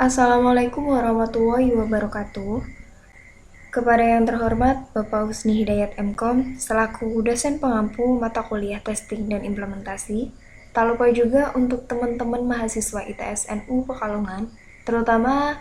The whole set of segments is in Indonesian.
Assalamualaikum warahmatullahi wabarakatuh. Kepada yang terhormat Bapak Husni Hidayat MKom, selaku dosen pengampu mata kuliah testing dan implementasi, tak lupa juga untuk teman-teman mahasiswa ITS NU Pekalongan, terutama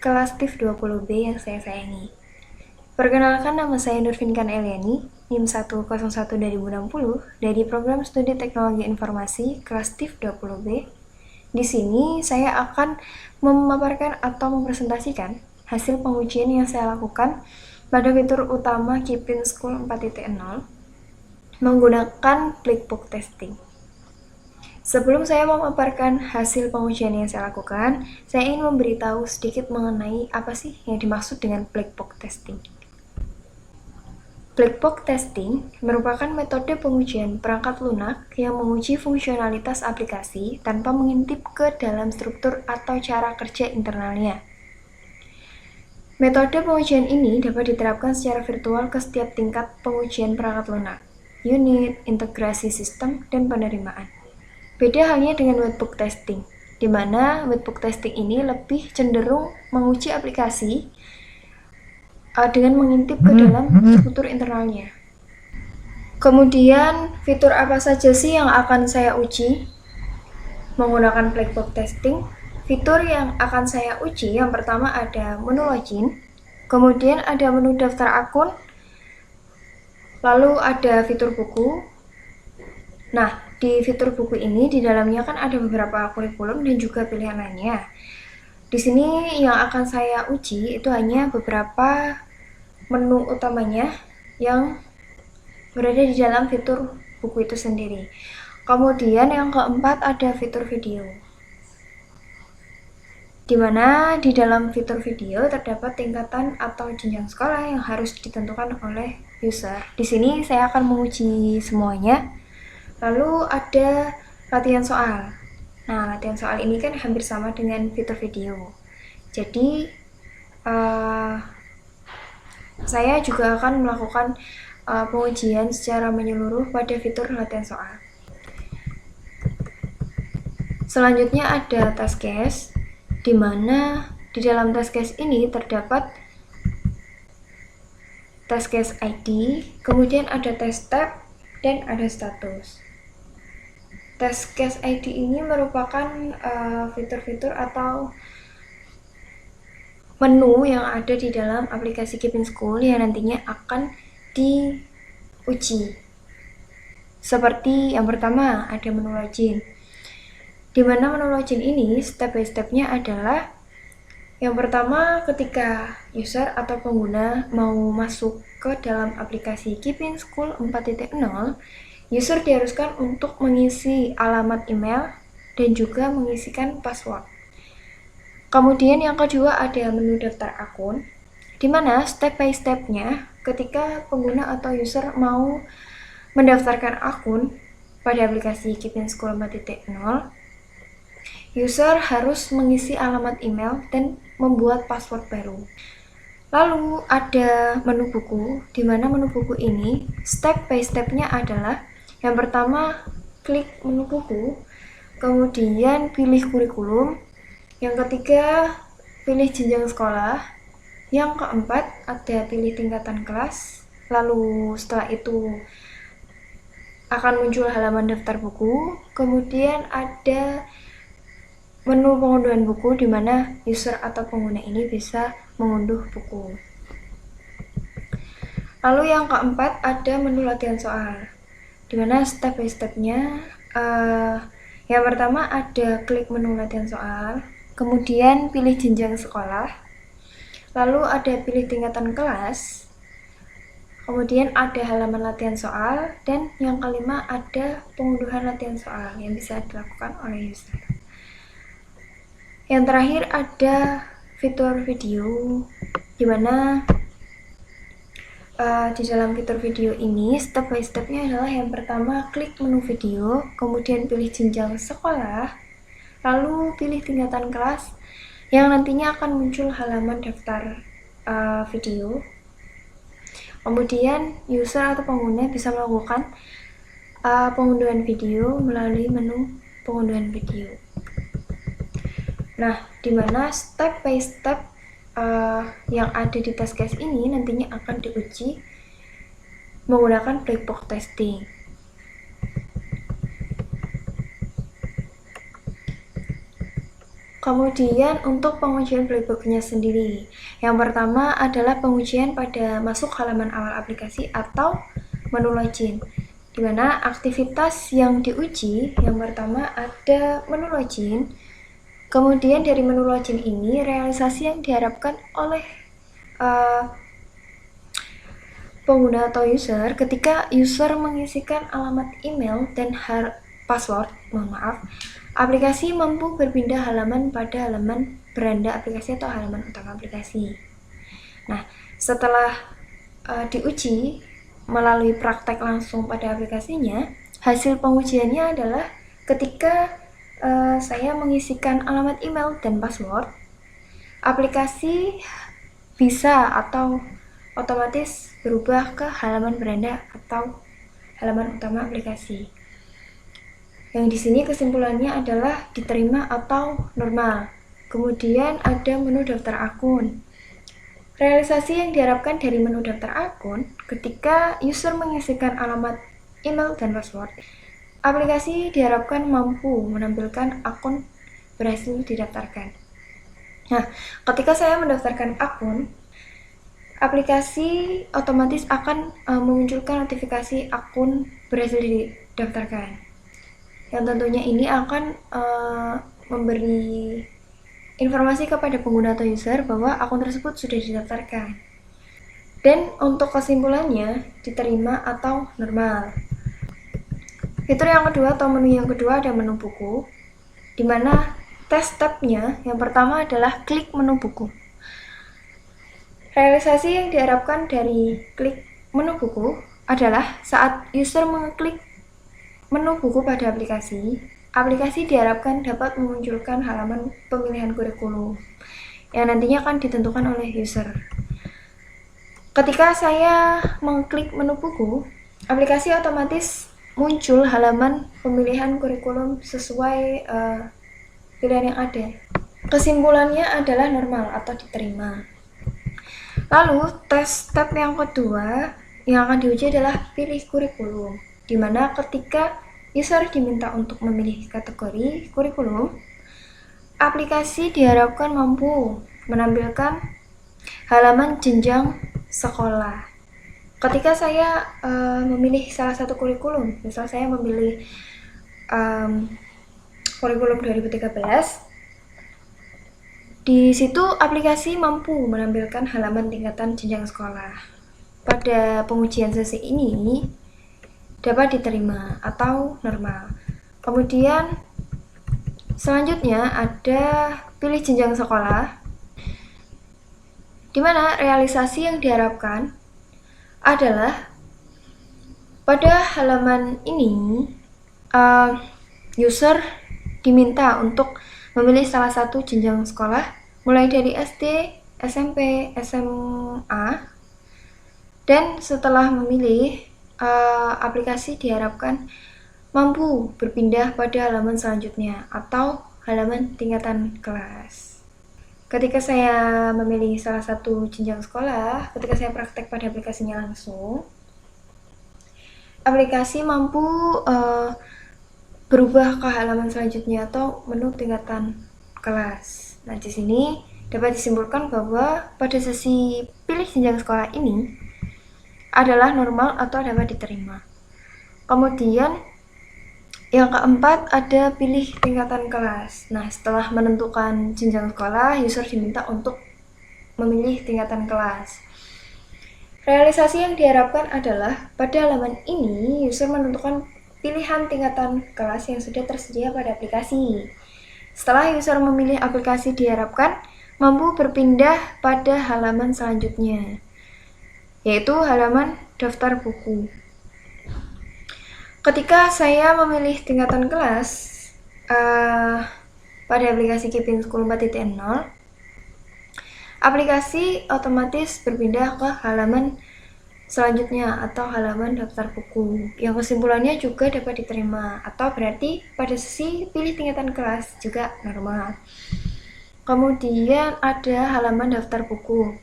kelas TIF 20B yang saya sayangi. Perkenalkan, nama saya Nurfinkan Eliani, NIM 101 2060 dari Program Studi Teknologi Informasi kelas TIF 20B. Di sini saya akan memaparkan atau mempresentasikan hasil pengujian yang saya lakukan pada fitur utama Kipin School 4.0 menggunakan Blackbox Testing. Sebelum saya memaparkan hasil pengujian yang saya lakukan, saya ingin memberitahu sedikit mengenai apa sih yang dimaksud dengan Blackbox Testing. Blackbox testing merupakan metode pengujian perangkat lunak yang menguji fungsionalitas aplikasi tanpa mengintip ke dalam struktur atau cara kerja internalnya. Metode pengujian ini dapat diterapkan secara virtual ke setiap tingkat pengujian perangkat lunak, unit, integrasi sistem, dan penerimaan. Beda halnya dengan webbook testing, di mana webbook testing ini lebih cenderung menguji aplikasi dengan mengintip ke dalam struktur internalnya. Kemudian, fitur apa saja sih yang akan saya uji menggunakan Blackbox Testing? Fitur yang akan saya uji yang pertama ada menu login, kemudian ada menu daftar akun, lalu ada fitur buku. Nah, di fitur buku ini di dalamnya kan ada beberapa kurikulum dan juga pilihan lainnya. Di sini yang akan saya uji itu hanya beberapa menu utamanya yang berada di dalam fitur buku itu sendiri. Kemudian yang keempat ada fitur video, di mana di dalam fitur video terdapat tingkatan atau jenjang sekolah yang harus ditentukan oleh user. Di sini saya akan menguji semuanya. Lalu ada latihan soal. Nah, latihan soal ini kan hampir sama dengan fitur video. Jadi, saya juga akan melakukan pengujian secara menyeluruh pada fitur latihan soal. Selanjutnya ada task case, di mana di dalam task case ini terdapat task case ID, kemudian ada test tab, dan ada status. Task case ID ini merupakan fitur-fitur atau menu yang ada di dalam aplikasi Kipin School yang nantinya akan diuji. Seperti yang pertama ada menu login, di mana menu login ini step by stepnya adalah yang pertama ketika user atau pengguna mau masuk ke dalam aplikasi Kipin School 4.0, user diharuskan untuk mengisi alamat email dan juga mengisikan password. Kemudian yang kedua ada menu daftar akun, di mana step by stepnya ketika pengguna atau user mau mendaftarkan akun pada aplikasi Kipin School 4.0, user harus mengisi alamat email dan membuat password baru. Lalu ada menu buku, di mana menu buku ini step by stepnya adalah yang pertama klik menu buku, kemudian pilih kurikulum, yang ketiga pilih jenjang sekolah, yang keempat ada pilih tingkatan kelas, lalu setelah itu akan muncul halaman daftar buku, kemudian ada menu pengunduhan buku di mana user atau pengguna ini bisa mengunduh buku. Lalu yang keempat ada menu latihan soal, di mana step by stepnya yang pertama ada klik menu latihan soal, kemudian pilih jenjang sekolah, lalu ada pilih tingkatan kelas, kemudian ada halaman latihan soal, dan yang kelima ada pengunduhan latihan soal yang bisa dilakukan oleh user. Yang terakhir ada fitur video, di mana di dalam fitur video ini step by stepnya adalah yang pertama klik menu video, kemudian pilih jenjang sekolah, lalu pilih tingkatan kelas yang nantinya akan muncul halaman daftar video. Kemudian user atau pengguna bisa melakukan pengunduhan video melalui menu pengunduhan video. Nah, di mana step by step yang ada di test case ini nantinya akan diuji menggunakan black box testing. Kemudian untuk pengujian black box-nya sendiri, yang pertama adalah pengujian pada masuk halaman awal aplikasi atau menu login, di mana aktivitas yang diuji yang pertama ada menu login. Kemudian dari menu login ini realisasi yang diharapkan oleh pengguna atau user ketika user mengisikan alamat email dan password, aplikasi mampu berpindah halaman pada halaman beranda aplikasi atau halaman utama aplikasi. Nah, setelah diuji melalui praktek langsung pada aplikasinya, hasil pengujiannya adalah ketika saya mengisikan alamat email dan password, aplikasi bisa atau otomatis berubah ke halaman beranda atau halaman utama aplikasi. Yang di sini kesimpulannya adalah diterima atau normal. Kemudian ada menu daftar akun. Realisasi yang diharapkan dari menu daftar akun ketika user mengisikan alamat email dan password, aplikasi diharapkan mampu menampilkan akun berhasil didaftarkan. Nah, ketika saya mendaftarkan akun, aplikasi otomatis akan memunculkan notifikasi akun berhasil didaftarkan. Yang tentunya ini akan memberi informasi kepada pengguna atau user bahwa akun tersebut sudah didaftarkan. Dan untuk kesimpulannya, diterima atau normal. Fitur yang kedua atau menu yang kedua ada menu buku, di mana test tab-nya yang pertama adalah klik menu buku. Realisasi yang diharapkan dari klik menu buku adalah saat user mengeklik menu buku pada aplikasi, aplikasi diharapkan dapat memunculkan halaman pemilihan kurikulum yang nantinya akan ditentukan oleh user. Ketika saya mengklik menu buku, aplikasi otomatis muncul halaman pemilihan kurikulum sesuai pilihan yang ada. Kesimpulannya adalah normal atau diterima. Lalu, tes tab yang kedua yang akan diuji adalah pilih kurikulum, di mana ketika user diminta untuk memilih kategori kurikulum, aplikasi diharapkan mampu menampilkan halaman jenjang sekolah. Ketika saya memilih salah satu kurikulum, misal saya memilih kurikulum 2013, di situ aplikasi mampu menampilkan halaman tingkatan jenjang sekolah. Pada pengujian sesi ini dapat diterima atau normal. Kemudian selanjutnya ada pilih jenjang sekolah, di mana realisasi yang diharapkan adalah pada halaman ini user diminta untuk memilih salah satu jenjang sekolah mulai dari SD, SMP, SMA, dan setelah memilih, aplikasi diharapkan mampu berpindah pada halaman selanjutnya atau halaman tingkatan kelas. Ketika saya memilih salah satu jenjang sekolah, ketika saya praktek pada aplikasinya langsung, aplikasi mampu berubah ke halaman selanjutnya atau menu tingkatan kelas. Nah, di sini dapat disimpulkan bahwa pada sesi pilih jenjang sekolah ini adalah normal atau dapat diterima. Kemudian yang keempat ada pilih tingkatan kelas. Nah, setelah menentukan jenjang sekolah, user diminta untuk memilih tingkatan kelas. Realisasi yang diharapkan adalah pada halaman ini user menentukan pilihan tingkatan kelas yang sudah tersedia pada aplikasi. Setelah user memilih aplikasi diharapkan mampu berpindah pada halaman selanjutnya, yaitu halaman daftar buku. Ketika saya memilih tingkatan kelas pada aplikasi Kipin School 4.0, aplikasi otomatis berpindah ke halaman selanjutnya atau halaman daftar buku, yang kesimpulannya juga dapat diterima atau berarti pada sesi pilih tingkatan kelas juga normal. Kemudian ada halaman daftar buku.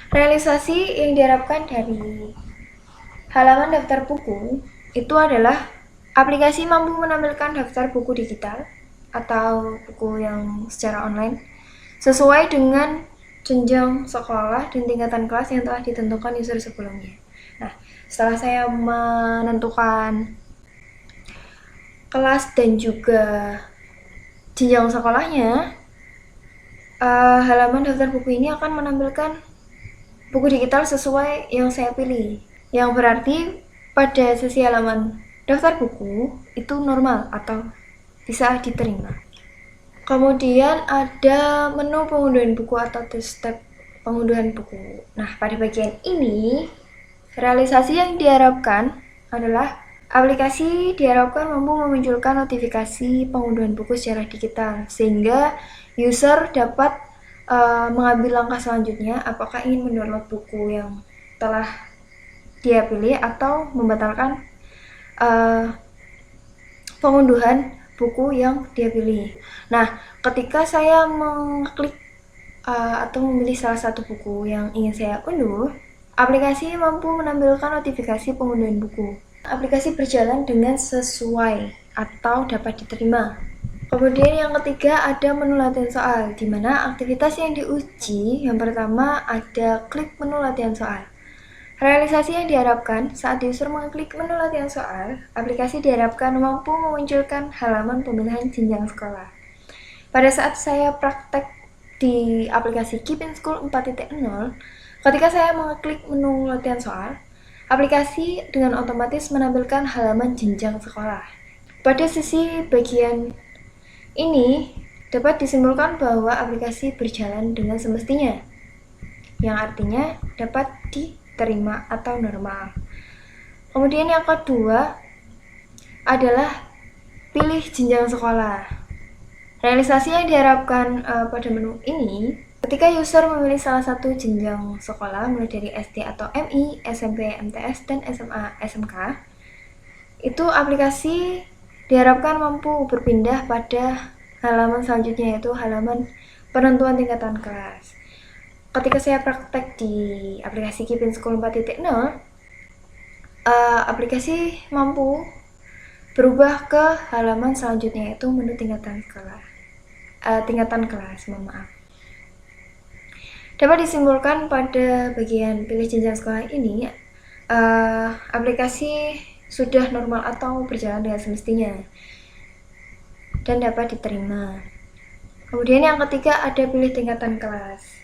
Realisasi yang diharapkan dari halaman daftar buku itu adalah aplikasi mampu menampilkan daftar buku digital atau buku yang secara online sesuai dengan jenjang sekolah dan tingkatan kelas yang telah ditentukan user sebelumnya. Nah, setelah saya menentukan kelas dan juga jenjang sekolahnya, halaman daftar buku ini akan menampilkan buku digital sesuai yang saya pilih, yang berarti pada sesi halaman daftar buku itu normal atau bisa diterima. Kemudian ada menu pengunduhan buku atau step pengunduhan buku. Nah, pada bagian ini realisasi yang diharapkan adalah aplikasi diharapkan mampu memunculkan notifikasi pengunduhan buku secara digital sehingga user dapat mengambil langkah selanjutnya apakah ingin mendownload buku yang telah dia pilih atau membatalkan pengunduhan buku yang dia pilih. Nah, ketika saya mengklik atau memilih salah satu buku yang ingin saya unduh, aplikasi mampu menampilkan notifikasi pengunduhan buku. Aplikasi berjalan dengan sesuai atau dapat diterima. Kemudian yang ketiga ada menu latihan soal, di mana aktivitas yang diuji yang pertama ada klik menu latihan soal. Realisasi yang diharapkan saat user mengklik menu latihan soal, aplikasi diharapkan mampu memunculkan halaman pemilihan jenjang sekolah. Pada saat saya praktek di aplikasi Keep in School 4.0, ketika saya mengklik menu latihan soal, aplikasi dengan otomatis menampilkan halaman jenjang sekolah. Pada sisi bagian ini dapat disimpulkan bahwa aplikasi berjalan dengan semestinya, yang artinya dapat diterima atau normal. Kemudian yang kedua adalah pilih jenjang sekolah. Realisasi yang diharapkan pada menu ini, ketika user memilih salah satu jenjang sekolah mulai dari SD atau MI, SMP, MTS, dan SMA, SMK, itu aplikasi diharapkan mampu berpindah pada halaman selanjutnya, yaitu halaman penentuan tingkatan kelas. Ketika saya praktek di aplikasi Keep in School 4.0, aplikasi mampu berubah ke halaman selanjutnya, yaitu menu tingkatan kelas. Dapat disimpulkan pada bagian pilih jenjang sekolah ini, aplikasi sudah normal atau berjalan dengan semestinya dan dapat diterima. Kemudian yang ketiga ada pilih tingkatan kelas.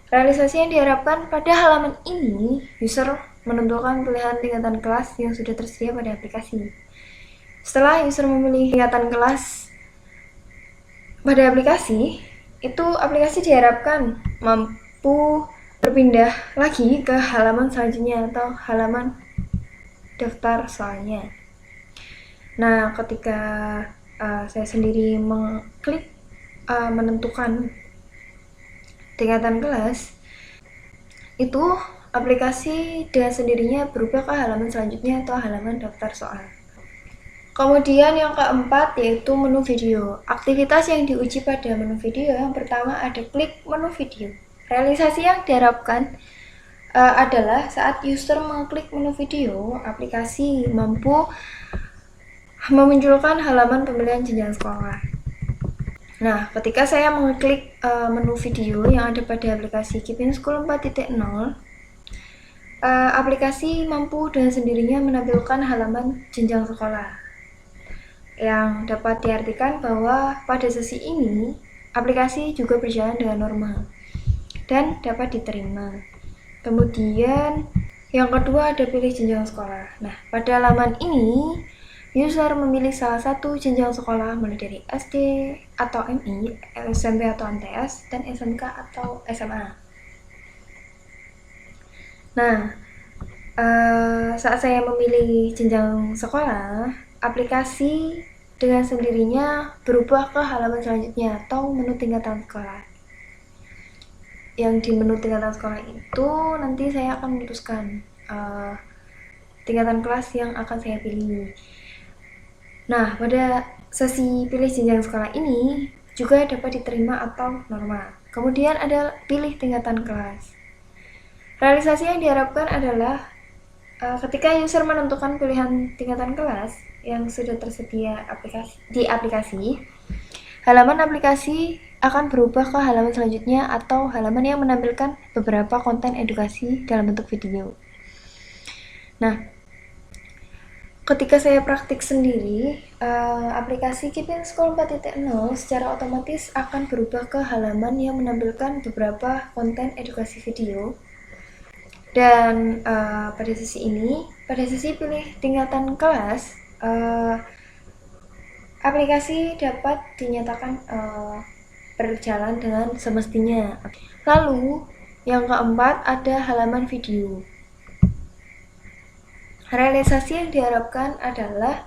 Realisasi yang diharapkan pada halaman ini, user menentukan pilihan tingkatan kelas yang sudah tersedia pada aplikasi. Setelah user memilih tingkatan kelas pada aplikasi, itu aplikasi diharapkan mampu berpindah lagi ke halaman selanjutnya atau halaman daftar soalnya. Nah, ketika saya sendiri mengklik menentukan tingkatan kelas, itu aplikasi dengan sendirinya berubah ke halaman selanjutnya atau halaman daftar soal. Kemudian yang keempat yaitu menu video. Aktivitas yang diuji pada menu video yang pertama ada klik menu video. Realisasi yang diharapkan adalah saat user mengklik menu video, aplikasi mampu memunculkan halaman pemilihan jenjang sekolah. Nah, ketika saya mengklik menu video yang ada pada aplikasi Keep in School 4.0, aplikasi mampu dengan sendirinya menampilkan halaman jenjang sekolah, yang dapat diartikan bahwa pada sesi ini aplikasi juga berjalan dengan normal dan dapat diterima. Kemudian yang kedua ada pilih jenjang sekolah. Nah, pada halaman ini user memilih salah satu jenjang sekolah mulai dari SD atau MI, SMP atau MTS, dan SMK atau SMA. Nah, saat saya memilih jenjang sekolah, aplikasi dengan sendirinya berubah ke halaman selanjutnya atau menu tingkatan sekolah. Yang di menu tingkatan sekolah itu nanti saya akan memutuskan tingkatan kelas yang akan saya pilih. Nah, pada sesi pilih jenjang sekolah ini, juga dapat diterima atau normal. Kemudian ada pilih tingkatan kelas. Realisasi yang diharapkan adalah ketika user menentukan pilihan tingkatan kelas yang sudah tersedia di aplikasi, halaman aplikasi akan berubah ke halaman selanjutnya atau halaman yang menampilkan beberapa konten edukasi dalam bentuk video. Nah, ketika saya praktik sendiri, aplikasi Keeping School 4.0 secara otomatis akan berubah ke halaman yang menampilkan beberapa konten edukasi video. Dan pada sesi pilih tingkatan kelas, aplikasi dapat dinyatakan berjalan dengan semestinya. Lalu, yang keempat ada halaman video. Realisasi yang diharapkan adalah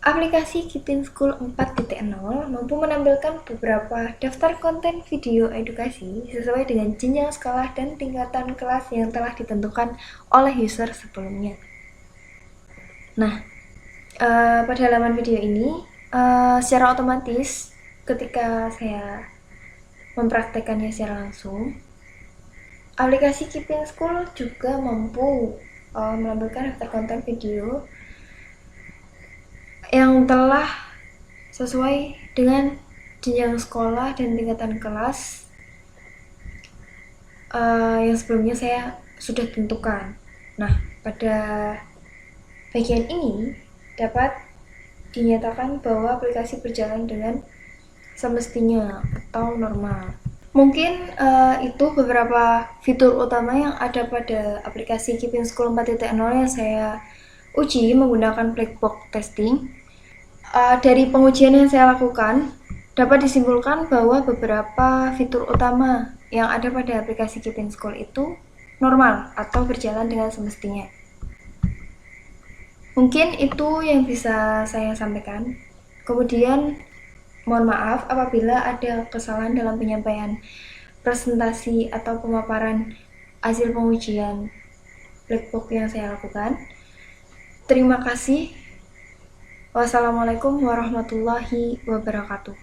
aplikasi Keeping School 4.0 mampu menampilkan beberapa daftar konten video edukasi sesuai dengan jenjang sekolah dan tingkatan kelas yang telah ditentukan oleh user sebelumnya. Nah, pada halaman video ini, secara otomatis ketika saya mempraktekannya secara langsung, aplikasi Keeping School juga mampu menampilkan daftar konten video yang telah sesuai dengan jenjang sekolah dan tingkatan kelas yang sebelumnya saya sudah tentukan. Nah, pada bagian ini dapat dinyatakan bahwa aplikasi berjalan dengan semestinya atau normal. Mungkin itu beberapa fitur utama yang ada pada aplikasi Keeping School 4.0 yang saya uji menggunakan black box testing. Dari pengujian yang saya lakukan, dapat disimpulkan bahwa beberapa fitur utama yang ada pada aplikasi Keeping School itu normal atau berjalan dengan semestinya. Mungkin itu yang bisa saya sampaikan. Kemudian, mohon maaf apabila ada kesalahan dalam penyampaian presentasi atau pemaparan hasil pengujian black box yang saya lakukan. Terima kasih. Wassalamualaikum warahmatullahi wabarakatuh.